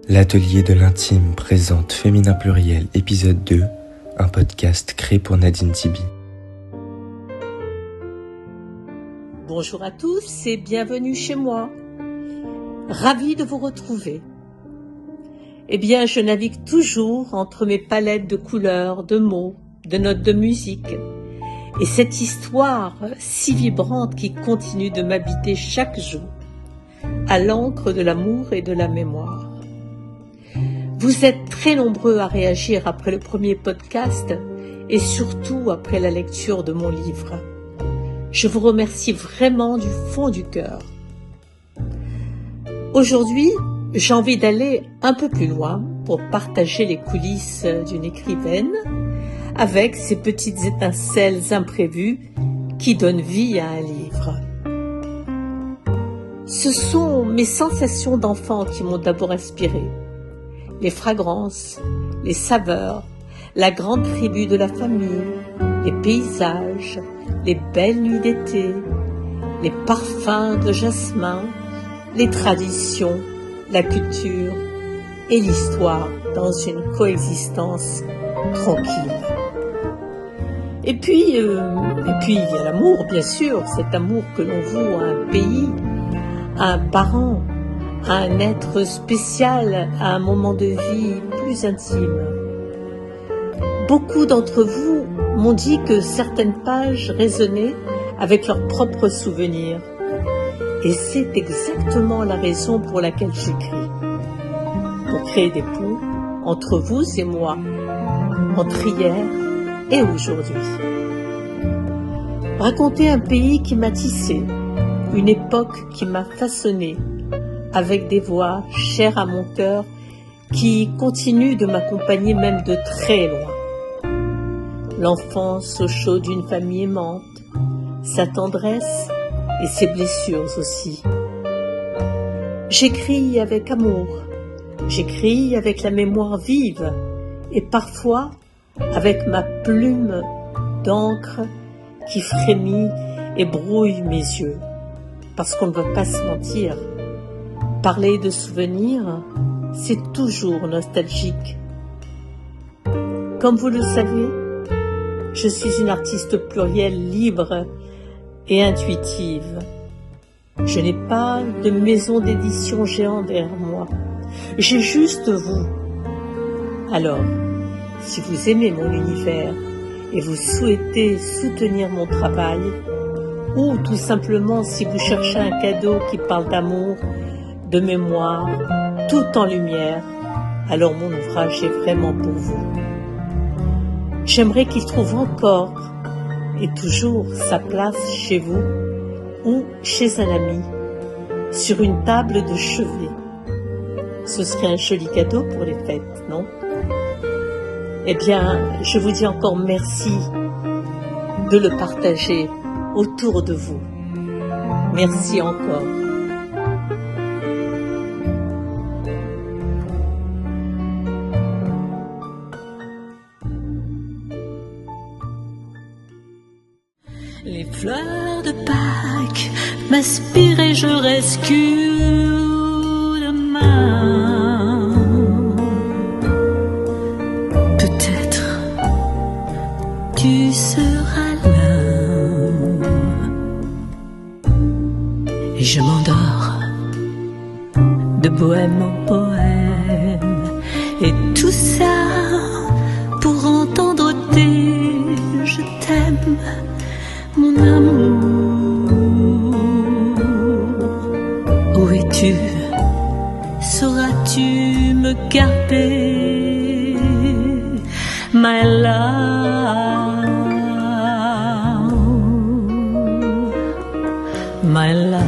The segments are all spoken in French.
L'Atelier de l'Intime présente Féminin Pluriel épisode 2, un podcast créé pour Nadine Tibi. Bonjour à tous et bienvenue chez moi. Ravie de vous retrouver. Eh bien, je navigue toujours entre mes palettes de couleurs, de mots, de notes de musique. Et cette histoire si vibrante qui continue de m'habiter chaque jour, à l'encre de l'amour et de la mémoire. Vous êtes très nombreux à réagir après le premier podcast et surtout après la lecture de mon livre. Je vous remercie vraiment du fond du cœur. Aujourd'hui, j'ai envie d'aller un peu plus loin pour partager les coulisses d'une écrivaine avec ces petites étincelles imprévues qui donnent vie à un livre. Ce sont mes sensations d'enfant qui m'ont d'abord inspirée. Les fragrances, les saveurs, la grande tribu de la famille, les paysages, les belles nuits d'été, les parfums de jasmin, les traditions, la culture et l'histoire dans une coexistence tranquille. Et puis il y a l'amour, bien sûr, cet amour que l'on voue à un pays, à un parent, à un être spécial, à un moment de vie plus intime. Beaucoup d'entre vous m'ont dit que certaines pages résonnaient avec leurs propres souvenirs. Et c'est exactement la raison pour laquelle j'écris. Pour créer des ponts entre vous et moi, entre hier et aujourd'hui. Raconter un pays qui m'a tissé, une époque qui m'a façonné, avec des voix chères à mon cœur qui continuent de m'accompagner même de très loin. L'enfance au chaud d'une famille aimante, sa tendresse et ses blessures aussi. J'écris avec amour, j'écris avec la mémoire vive et parfois avec ma plume d'encre qui frémit et brouille mes yeux. Parce qu'on ne veut pas se mentir, parler de souvenirs, c'est toujours nostalgique. Comme vous le savez, je suis une artiste plurielle libre et intuitive. Je n'ai pas de maison d'édition géante derrière moi. J'ai juste vous. Alors, si vous aimez mon univers et vous souhaitez soutenir mon travail, ou tout simplement si vous cherchez un cadeau qui parle d'amour, de mémoire, tout en lumière, alors mon ouvrage est vraiment pour vous. J'aimerais qu'il trouve encore et toujours sa place chez vous ou chez un ami, sur une table de chevet. Ce serait un joli cadeau pour les fêtes, non? Eh bien, je vous dis encore merci de le partager autour de vous. Merci encore. Les fleurs de Pâques m'inspirent et je rescue demain. Peut-être tu seras là et je m'endors de bohème en poème et tout ça pour entendre tes je t'aime. Mon amour, où es-tu? Sauras-tu me garder? My love, my love,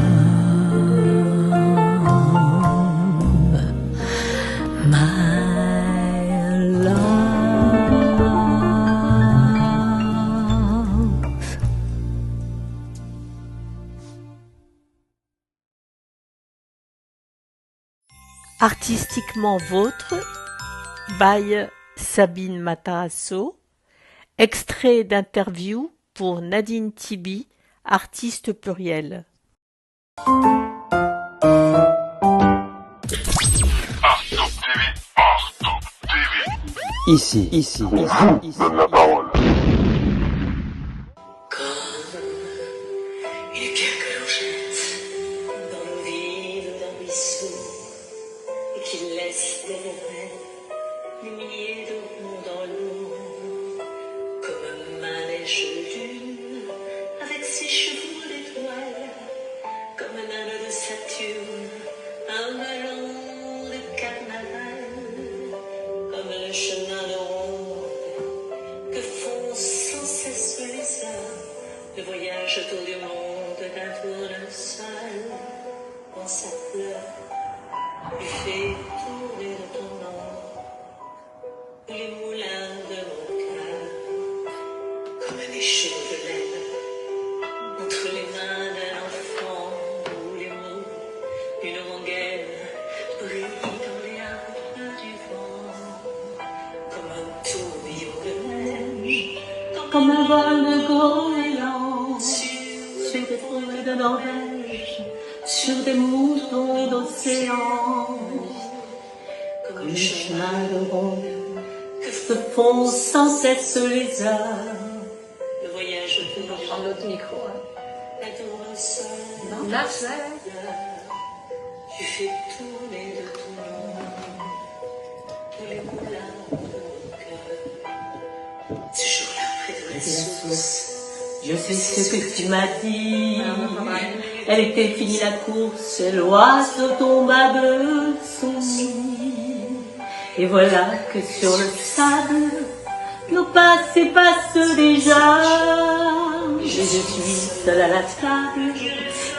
my love. Artistiquement vôtre, by Sabine Matarazzo, extrait d'interview pour Nadine Tibi, artiste pluriel. Acceptez Ici. Donne la parole. Comme une pierre que l'on jette dans l'eau vive d'un ruisseau et qui laisse derrière elle des milliers de ronds dans l'eau. Comme ma lèche lune avec ses chevaux d'étoiles, comme un âne de Saturne, un ballon de carnaval, comme le chemin de ronde que font sans cesse les heures, le voyage autour du monde d'un tournesol. Quand sa fleur lui fait tourner de ton nom, les moulins de mon cœur, comme des cheveux de laine, entre les mains d'un enfant, où les mots d'une rengaine brillent dans les harpes du vent, comme un tourbillon de neige, comme un vol de goéland, sur des forêts de Norvège, sur des moutons d'océan, comme le chemin de ronde que se font sans cesse les heures, le voyage autour du Prendre l'autre micro. la tournesol. Non, là, ouais. Tu fais tourner de ton nom les moulins de mon cœur. Ce jour-là, près de la source, je sais ce que tu m'as dit. Elle était finie la course, l'oiseau tomba de son nid. Et voilà que sur le sable, nos pas s'effacent déjà. Je suis seule à la table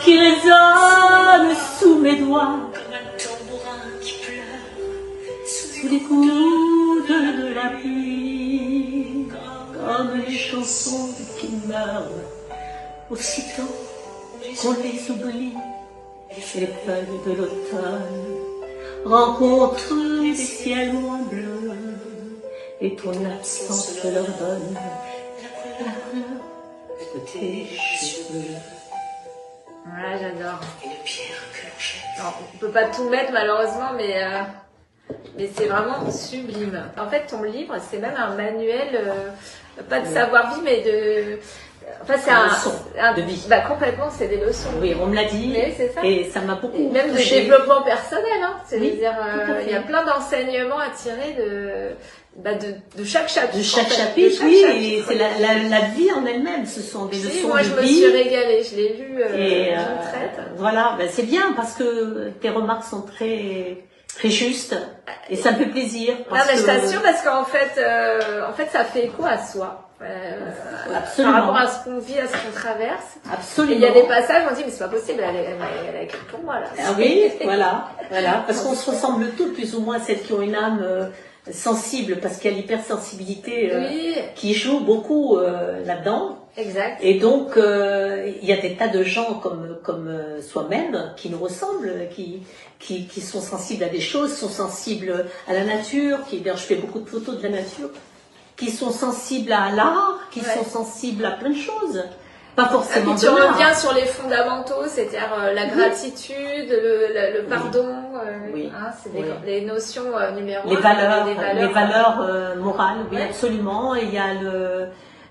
qui résonne sous mes doigts, comme un tambourin qui pleure sous les coudes de la pluie, comme les chansons qui meurent aussitôt qu'on les oublie. Et les feuilles de l'automne rencontrent les ciels moins bleus, et ton absence leur donne la couleur de tes cheveux. Voilà, j'adore. Une pierre que l'on jette. Alors, on peut pas tout mettre malheureusement, mais c'est vraiment sublime. En fait, ton livre, c'est même un manuel, pas de savoir-vivre, mais de... Enfin, c'est un de vie. Bah, complètement, c'est des leçons. Oui, on me l'a dit, Mais c'est ça. et ça m'a beaucoup Et même de touchée. développement personnel, hein. Oui, C'est-à-dire, tout à fait. il y a plein d'enseignements à tirer de chaque chapitre. De chaque en fait. chapitre, De chaque oui, chapitre. et c'est la vie en elle-même, ce sont des Si, leçons moi, de je me vie. suis régalée, je l'ai lu, Et je me traite. voilà, ben c'est bien parce que tes remarques sont très très justes et ça me fait plaisir. Non, Parce mais je que- t'assure parce qu'en fait, ça fait écho à soi. Absolument. Par rapport à ce qu'on vit, à ce qu'on traverse. Et Absolument. il y a des passages, on dit, mais c'est pas possible, elle a écrit pour moi, là. Ah oui, voilà, parce qu'on se ressemble toutes plus ou moins, celles qui ont une âme sensible, parce qu'il y a l'hypersensibilité Oui, qui joue beaucoup là-dedans. exact. Et donc, il y a des tas de gens comme soi-même qui nous ressemblent, qui sont sensibles à des choses, sont sensibles à la nature, d'ailleurs je fais beaucoup de photos de la nature, qui sont sensibles à l'art, qui Ouais. sont sensibles à plein de choses. Pas Et forcément puis tu de l'art. reviens sur les fondamentaux, c'est-à-dire la gratitude, le pardon, Oui. hein, c'est Oui. les notions numéro Les un, valeurs morales, oui, Ouais. absolument. Et il y a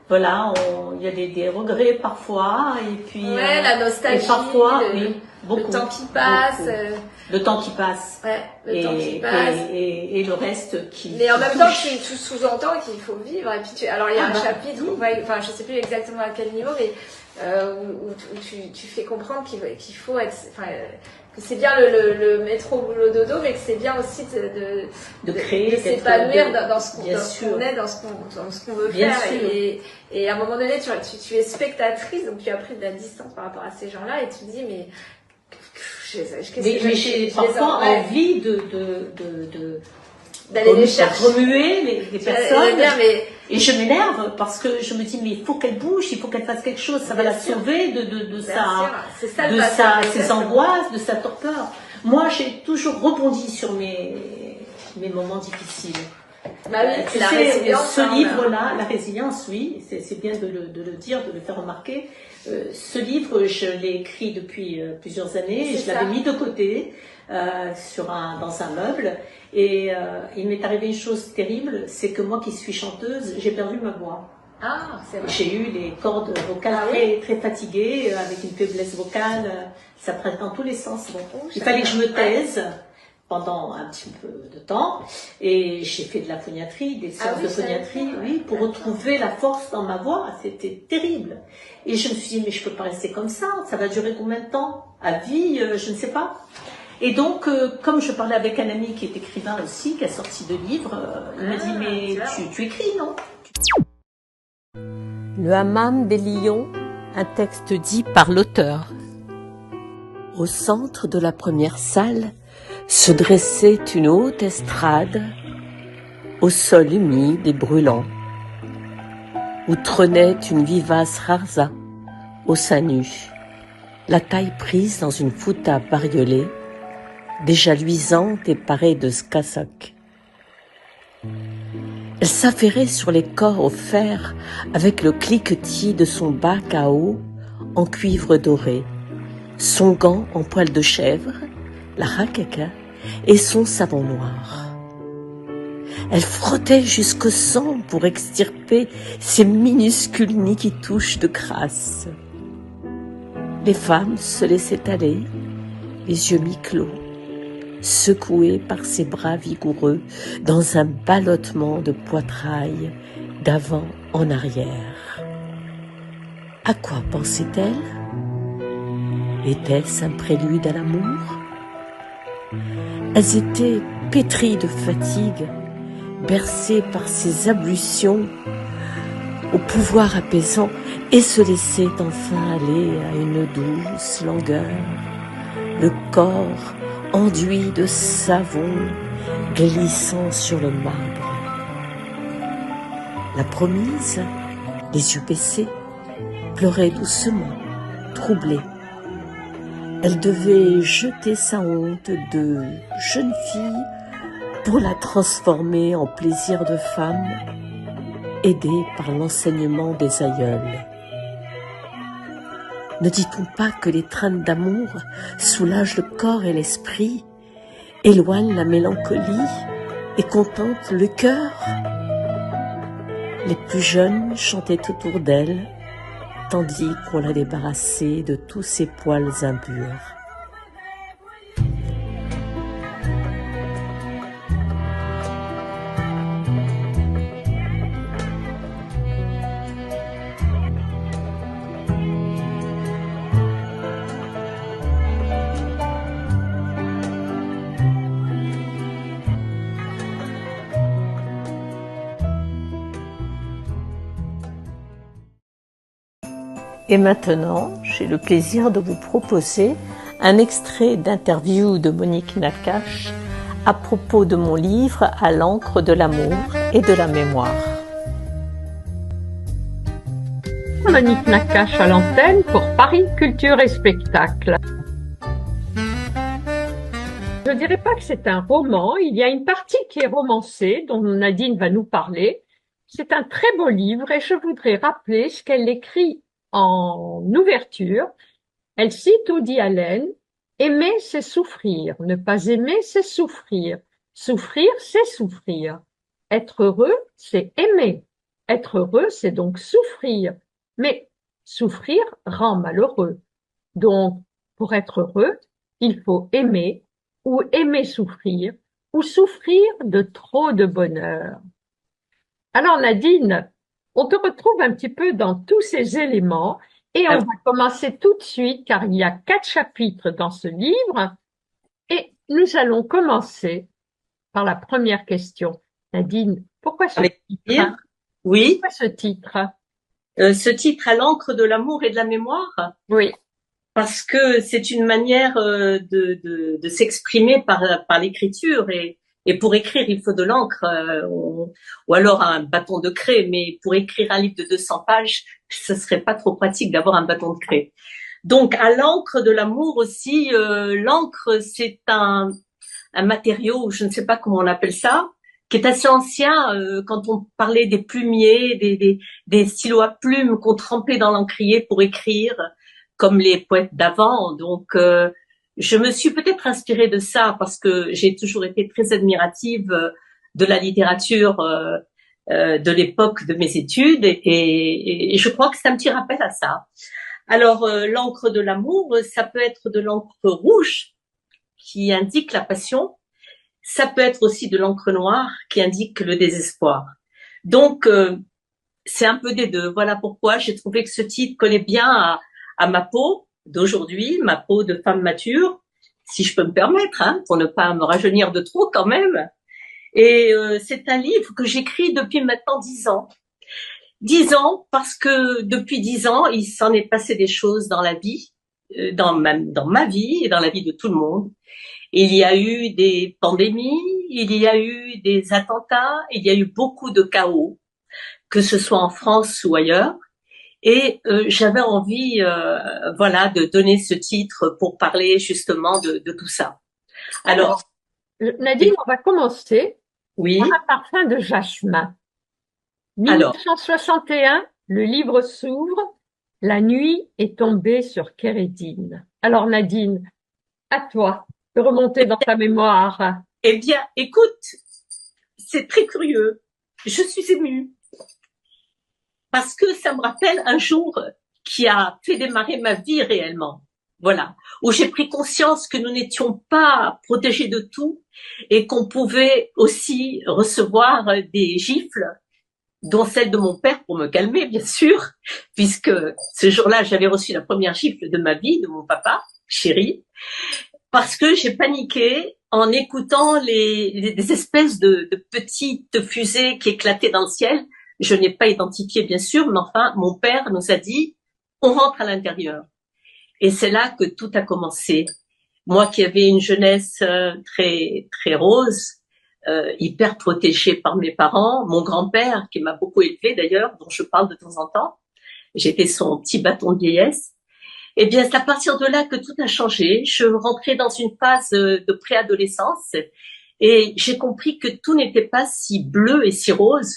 il y a des regrets parfois, et puis Ouais, la nostalgie, et parfois, le oui, beaucoup, le temps qui passe, beaucoup. Le temps qui passe, ouais, le temps qui passe. et le reste qui. Mais en qui même temps, touche. tu sous-entends qu'il faut vivre. Et puis alors il y a Ah un bah, chapitre, oui. où enfin je sais plus exactement à quel niveau, mais où tu fais comprendre qu'il faut être, enfin que c'est bien le métro boulot dodo, mais que c'est bien aussi de créer, de d'être- s'épanouir de- dans ce qu'on bien sûr. est, dans ce qu'on veut Bien faire. sûr. Et à un moment donné, tu es spectatrice, donc tu as pris de la distance par rapport à ces gens-là, et tu te dis mais Mais j'ai parfois envie d'aller les chercher. remuer les personnes. Mais Et je m'énerve parce que je me dis mais il faut qu'elle bouge, il faut qu'elle fasse quelque chose, ça va Bien la sûr. sauver de bien sûr, c'est ça le de passage, ses exactement. angoisses, de sa torpeur. Moi j'ai toujours rebondi sur mes moments difficiles. Bah oui, Tu la sais, résilience, ce hein, livre-là, la résilience, oui, c'est bien de le dire, de le faire remarquer. Ce livre, je l'ai écrit depuis plusieurs années. C'est Je l'avais ça. mis de côté dans un meuble. Et il m'est arrivé une chose terrible, c'est que moi qui suis chanteuse, j'ai perdu ma voix. Ah, c'est vrai. J'ai eu les cordes vocales Ah oui? très fatiguées, avec une faiblesse vocale, ça prête dans tous les sens. Bon, Oh, il fallait que je me ouais. taise pendant un petit peu de temps, et j'ai fait de la phoniatrie, des séances oui, de je savais phoniatrie, pas, oui, pour ouais. retrouver la force dans ma voix. C'était terrible. Et je me suis dit, mais je peux pas rester comme ça va durer combien de temps? À vie, je ne sais pas. Et donc, comme je parlais avec un ami qui est écrivain aussi, qui a sorti 2 livres, il m'a dit, mais tu écris, non? Le hammam des lions, un texte dit par l'auteur. Au centre de la première salle se dressait une haute estrade, au sol humide et brûlant, où trônait une vivace rarza, au sein nu, la taille prise dans une fouta bariolée, déjà luisante et parée de skasak. Elle s'affairait sur les corps au fer avec le cliquetis de son bac à eau en cuivre doré, son gant en poil de chèvre, la rakeka, et son savon noir. Elle frottait jusqu'au sang pour extirper ces minuscules nids qui touchent de crasse. Les femmes se laissaient aller, les yeux mi-clos, secouées par ses bras vigoureux dans un ballottement de poitrail d'avant en arrière. À quoi pensait-elle? Était-ce un prélude à l'amour? Elles étaient pétries de fatigue, bercées par ces ablutions au pouvoir apaisant, et se laissaient enfin aller à une douce langueur, le corps enduit de savon glissant sur le marbre. La promise, les yeux baissés, pleurait doucement, troublée. Elle devait jeter sa honte de jeune fille pour la transformer en plaisir de femme, aidée par l'enseignement des aïeuls. Ne dit-on pas que l'étreinte d'amour soulage le corps et l'esprit, éloigne la mélancolie et contente le cœur? Les plus jeunes chantaient autour d'elle, tandis qu'on la débarrassait de tous ses poils impurs. Et maintenant, j'ai le plaisir de vous proposer un extrait d'interview de Monique Nakache à propos de mon livre « À l'encre de l'amour et de la mémoire ». Monique Nakache à l'antenne pour Paris Culture et Spectacle. Je ne dirais pas que c'est un roman, il y a une partie qui est romancée, dont Nadine va nous parler. C'est un très beau livre et je voudrais rappeler ce qu'elle écrit en ouverture. Elle cite Woody Allen: « Aimer, c'est souffrir. Ne pas aimer, c'est souffrir. Souffrir, c'est souffrir. Être heureux, c'est aimer. Être heureux, c'est donc souffrir. Mais souffrir rend malheureux. Donc, pour être heureux, il faut aimer, ou aimer souffrir, ou souffrir de trop de bonheur. » Alors Nadine, on te retrouve un petit peu dans tous ces éléments et on va commencer tout de suite car il y a 4 chapitres dans ce livre et nous allons commencer par la première question. Nadine, pourquoi ce titre? Oui. Pourquoi ce titre? Ce titre, « À l'encre de l'amour et de la mémoire », oui, parce que c'est une manière de s'exprimer par l'écriture, et pour écrire il faut de l'encre, ou alors un bâton de craie, mais pour écrire un livre de 200 pages, ce serait pas trop pratique d'avoir un bâton de craie. Donc à l'encre de l'amour aussi, l'encre c'est un matériau, je ne sais pas comment on appelle ça, qui est assez ancien, quand on parlait des plumiers, des stylos à plumes qu'on trempait dans l'encrier pour écrire, comme les poètes d'avant. Donc, je me suis peut-être inspirée de ça parce que j'ai toujours été très admirative de la littérature de l'époque de mes études et je crois que c'est un petit rappel à ça. Alors, l'encre de l'amour, ça peut être de l'encre rouge qui indique la passion. Ça peut être aussi de l'encre noire qui indique le désespoir. Donc, c'est un peu des deux. Voilà pourquoi j'ai trouvé que ce titre collait bien à ma peau d'aujourd'hui, ma peau de femme mature, si je peux me permettre, hein, pour ne pas me rajeunir de trop quand même. Et c'est un livre que j'écris depuis maintenant 10 ans. 10 ans parce que depuis 10 ans, il s'en est passé des choses dans la vie, dans ma vie et dans la vie de tout le monde. Il y a eu des pandémies, il y a eu des attentats, il y a eu beaucoup de chaos, que ce soit en France ou ailleurs. Et j'avais envie, voilà, de donner ce titre pour parler justement de tout ça. Alors, Nadine, on va commencer oui. par un parfum de jasmin. Alors. 1961, le livre s'ouvre. La nuit est tombée sur Kérédine. Alors Nadine, à toi de remonter dans ta mémoire. Eh bien, écoute, c'est très curieux. Je suis émue. Parce que ça me rappelle un jour qui a fait démarrer ma vie réellement. Voilà. Où j'ai pris conscience que nous n'étions pas protégés de tout et qu'on pouvait aussi recevoir des gifles, dont celle de mon père pour me calmer, bien sûr, puisque ce jour-là, j'avais reçu la première gifle de ma vie, de mon papa, chéri, parce que j'ai paniqué en écoutant des espèces de petites fusées qui éclataient dans le ciel. Je n'ai pas identifié, bien sûr, mais enfin, mon père nous a dit, on rentre à l'intérieur. Et c'est là que tout a commencé. Moi qui avais une jeunesse très très rose, hyper protégée par mes parents, mon grand-père qui m'a beaucoup élevée d'ailleurs, dont je parle de temps en temps, j'étais son petit bâton de vieillesse. Eh bien, c'est à partir de là que tout a changé. Je rentrais dans une phase de préadolescence et j'ai compris que tout n'était pas si bleu et si rose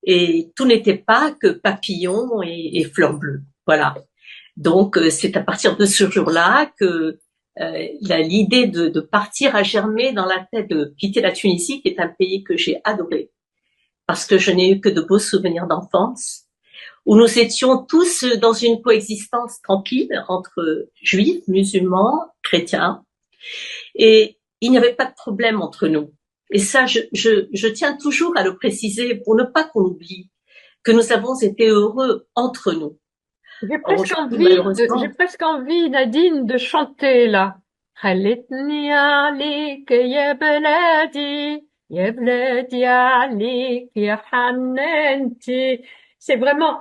et tout n'était pas que papillons et fleurs bleues. Voilà. Donc, c'est à partir de ce jour-là que l'idée de partir a germé dans la tête, de quitter la Tunisie, qui est un pays que j'ai adoré, parce que je n'ai eu que de beaux souvenirs d'enfance, où nous étions tous dans une coexistence tranquille entre juifs, musulmans, chrétiens, et il n'y avait pas de problème entre nous. Et ça, je tiens toujours à le préciser pour ne pas qu'on oublie que nous avons été heureux entre nous. J'ai presque envie, Nadine, de chanter là. خلتني عليك يا بلادي يا بلادي عليك يا حنانتي. C'est vraiment,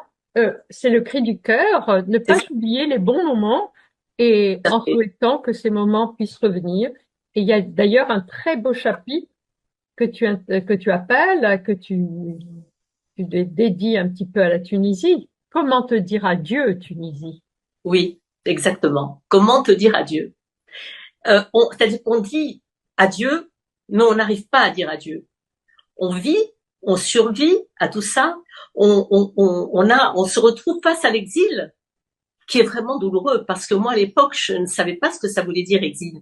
c'est le cri du cœur, ne pas oublier les bons moments et en souhaitant que ces moments puissent revenir. Et il y a d'ailleurs un très beau chapitre que tu appelles, que tu dédies un petit peu à la Tunisie. Comment te dire adieu, Tunisie? Oui, exactement. Comment te dire adieu? C'est-à-dire qu'on dit adieu, mais on n'arrive pas à dire adieu. On vit, on survit à tout ça. On se retrouve face à l'exil, qui est vraiment douloureux, parce que moi, à l'époque, je ne savais pas ce que ça voulait dire exil.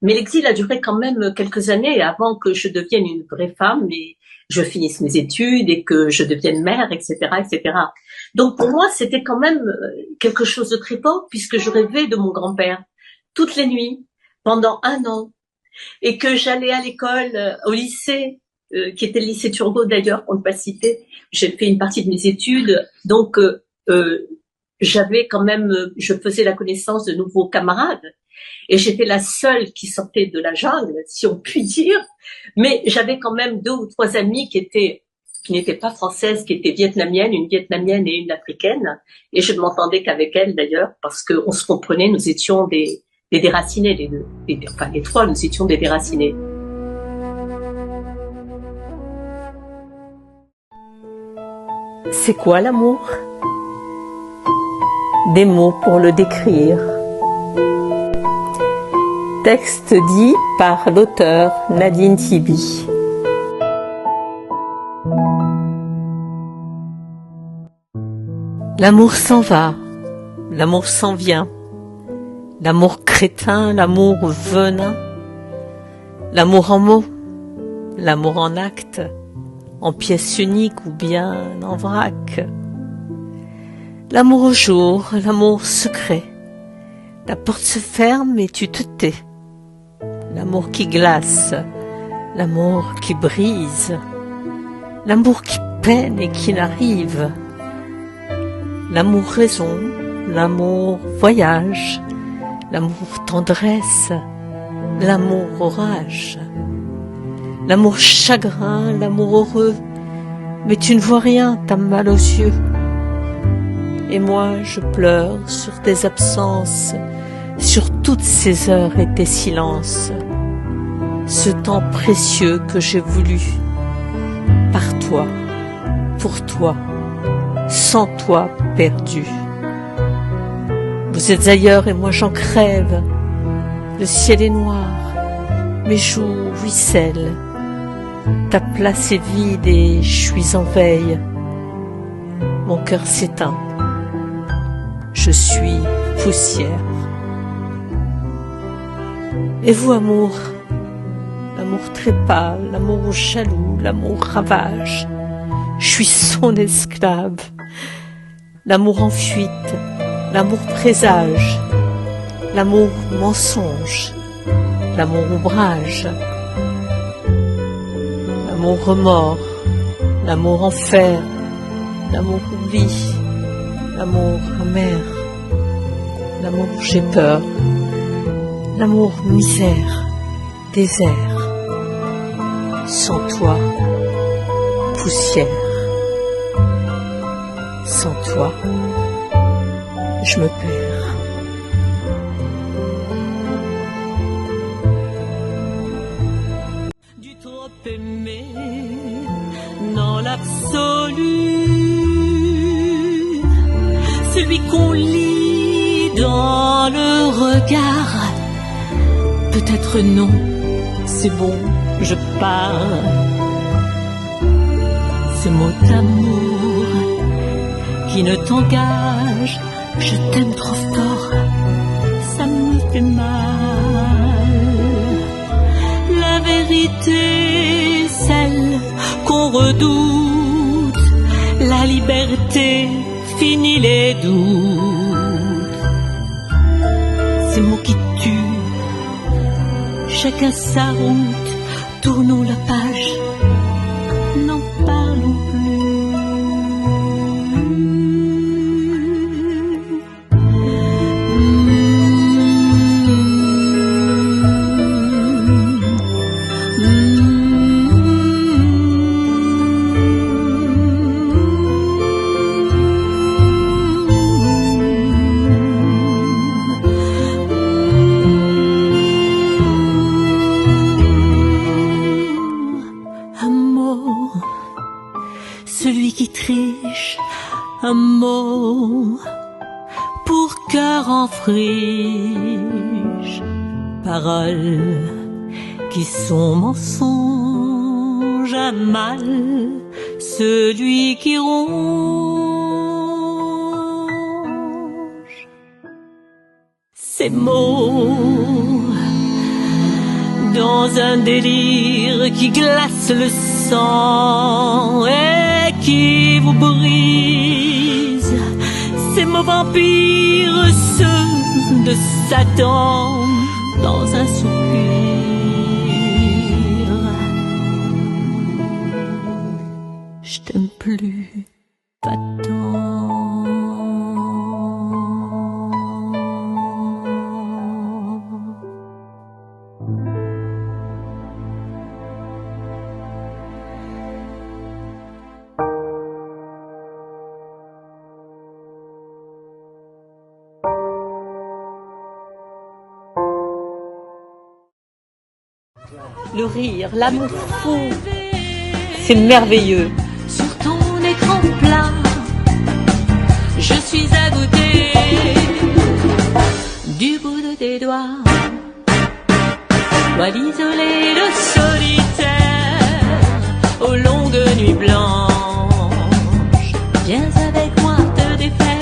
Mais l'exil a duré quand même quelques années avant que je devienne une vraie femme et je finisse mes études et que je devienne mère, etc., etc. Donc pour moi, c'était quand même quelque chose de très fort puisque je rêvais de mon grand-père toutes les nuits pendant 1 an et que j'allais à l'école, au lycée, qui était le lycée Turgot d'ailleurs, pour ne pas citer. J'ai fait une partie de mes études, donc j'avais quand même, je faisais la connaissance de nouveaux camarades. Et j'étais la seule qui sortait de la jungle, si on peut dire. Mais j'avais quand même 2 ou 3 amies qui n'étaient pas françaises, qui étaient vietnamiennes, une vietnamienne et une africaine. Et je ne m'entendais qu'avec elles d'ailleurs, parce qu'on se comprenait, nous étions des déracinés, les deux. Enfin, les 3, nous étions des déracinés. C'est quoi l'amour? Des mots pour le décrire. Texte dit par l'auteur Nadine Tibi. L'amour s'en va, l'amour s'en vient, l'amour crétin, l'amour venin, l'amour en mots, l'amour en acte, en pièce unique ou bien en vrac. L'amour au jour, l'amour secret, la porte se ferme et tu te tais. L'amour qui glace, l'amour qui brise, l'amour qui peine et qui n'arrive. L'amour raison, l'amour voyage, l'amour tendresse, l'amour orage, l'amour chagrin, l'amour heureux, mais tu ne vois rien, t'as mal aux yeux. Et moi je pleure sur tes absences, sur toutes ces heures et tes silences, ce temps précieux que j'ai voulu, par toi, pour toi, sans toi perdu. Vous êtes ailleurs et moi j'en crève, le ciel est noir, mes joues ruissellent, ta place est vide et je suis en veille, mon cœur s'éteint, je suis poussière. Et vous, amour, l'amour trépas, l'amour jaloux, l'amour ravage, je suis son esclave. L'amour en fuite, l'amour présage, l'amour mensonge, l'amour ouvrage, l'amour remords, l'amour enfer, l'amour oubli, l'amour amer, l'amour j'ai peur, l'amour misère, désert, sans toi, poussière. Sans toi, je me perds. Du trop aimé dans l'absolu, celui qu'on lit dans le regard. Peut-être non, c'est bon, je pars. Ce mot d'amour qui ne t'engage, je t'aime trop fort, ça me fait mal. La vérité, celle qu'on redoute, la liberté finit les doutes. Ces mots qui tuent, chacun sa route, tournons la page, n'en parlons plus. Celui qui triche, un mot pour cœur en friche, paroles qui sont mensonges à mal, celui qui ronge ces mots dans un délire qui glace le sang et qui vous brise. Ces mots vampires, ceux de Satan dans un soupir. Je t'aime plus, pas tant. Le rire, l'amour fou, c'est merveilleux. Sur ton écran plat, je suis à goûter du bout de tes doigts. Toi l'isolé, le solitaire, aux longues nuits blanches. Viens avec moi te défaire.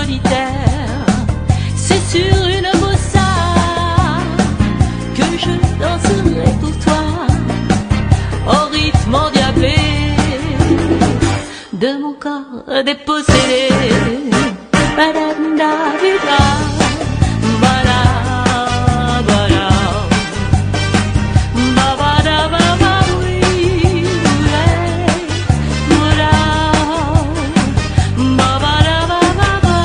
solitaire. C'est sur une bossa que je danserai pour toi, au rythme endiablé de mon corps dépossédé. Ba-da-da-da-da, ba-da, ba-da, ba-ba-da-ba-ba, oui, ouais, ba-da, ba-ba-da-ba-ba-ba,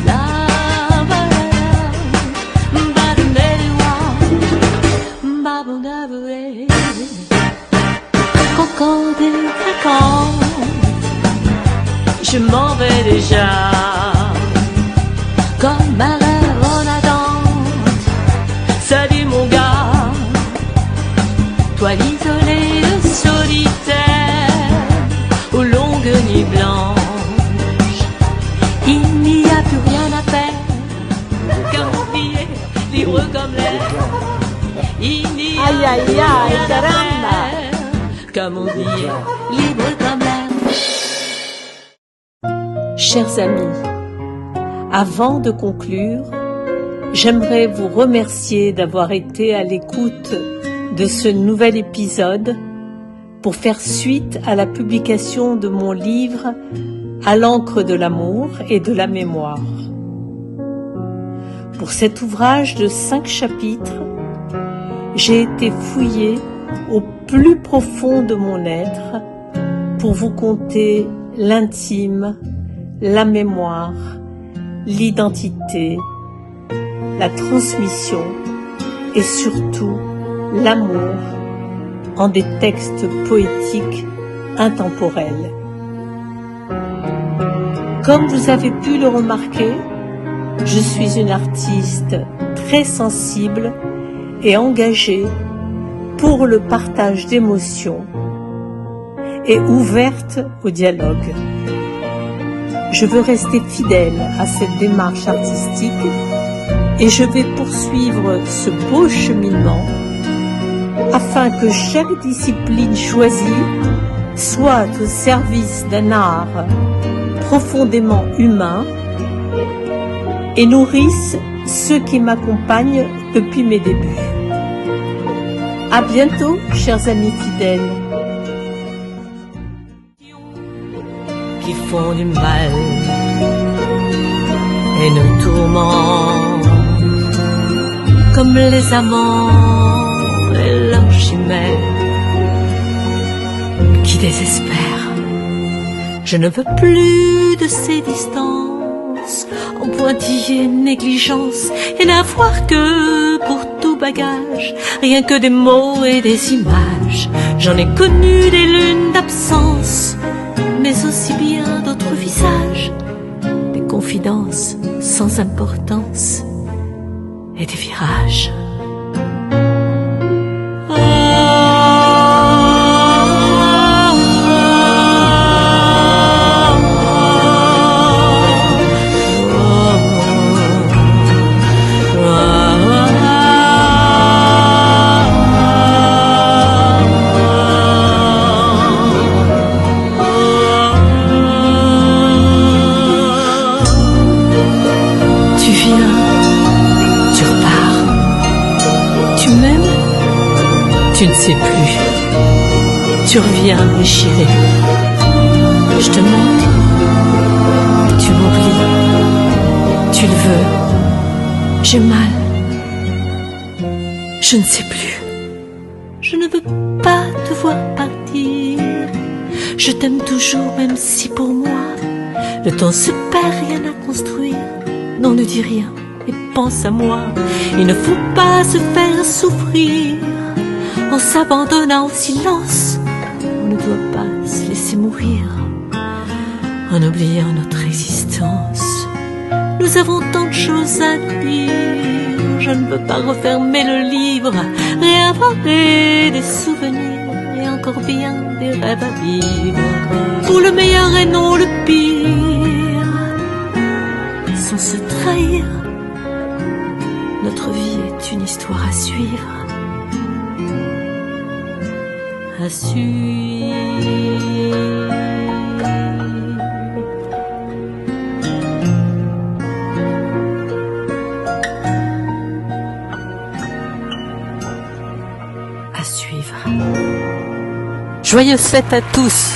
la, ba-da, ba-da-da-da, ba-ba-da-ba-ba. Coco des vacances, je m'en vais déjà, comme un rêve en attente. Salut mon gars, toi l'isolé, le solitaire, aux longues nuits blanches. Il n'y a plus rien à faire qu'à m'oublier, libre comme l'air. Il n'y a Aïe, aïe, plus aïe, rien à caramba. faire qu'à m'oublier, libre comme l'air. Chers amis, avant de conclure, j'aimerais vous remercier d'avoir été à l'écoute de ce nouvel épisode pour faire suite à la publication de mon livre À l'encre de l'amour et de la mémoire. Pour cet ouvrage de 5 chapitres, j'ai été fouiller au plus profond de mon être pour vous conter l'intime, la mémoire, l'identité, la transmission et surtout l'amour en des textes poétiques intemporels. Comme vous avez pu le remarquer, je suis une artiste très sensible et engagée pour le partage d'émotions et ouverte au dialogue. Je veux rester fidèle à cette démarche artistique et je vais poursuivre ce beau cheminement afin que chaque discipline choisie soit au service d'un art profondément humain et nourrisse ceux qui m'accompagnent depuis mes débuts. À bientôt, chers amis fidèles. Qui font du mal et nous tourmentent comme les amants et leurs chimères qui désespèrent. Je ne veux plus de ces distances en pointillés négligence et n'avoir que pour tout bagage rien que des mots et des images. J'en ai connu des lunes d'absence, mais aussi bien d'autres visages, des confidences sans importance et des virages. Tu ne sais plus, tu reviens déchiré. Je te manque, tu m'oublies, tu le veux, j'ai mal, je ne sais plus. Je ne veux pas te voir partir, je t'aime toujours même si pour moi le temps se perd, rien à construire. Non, ne dis rien et pense à moi, il ne faut pas se faire souffrir en s'abandonnant au silence. On ne doit pas se laisser mourir en oubliant notre existence. Nous avons tant de choses à dire, je ne veux pas refermer le livre, réinventer des souvenirs et encore bien des rêves à vivre. Pour le meilleur et non le pire, sans se trahir, notre vie est une histoire à suivre. À suivre. à suivre. Joyeuses fêtes à tous!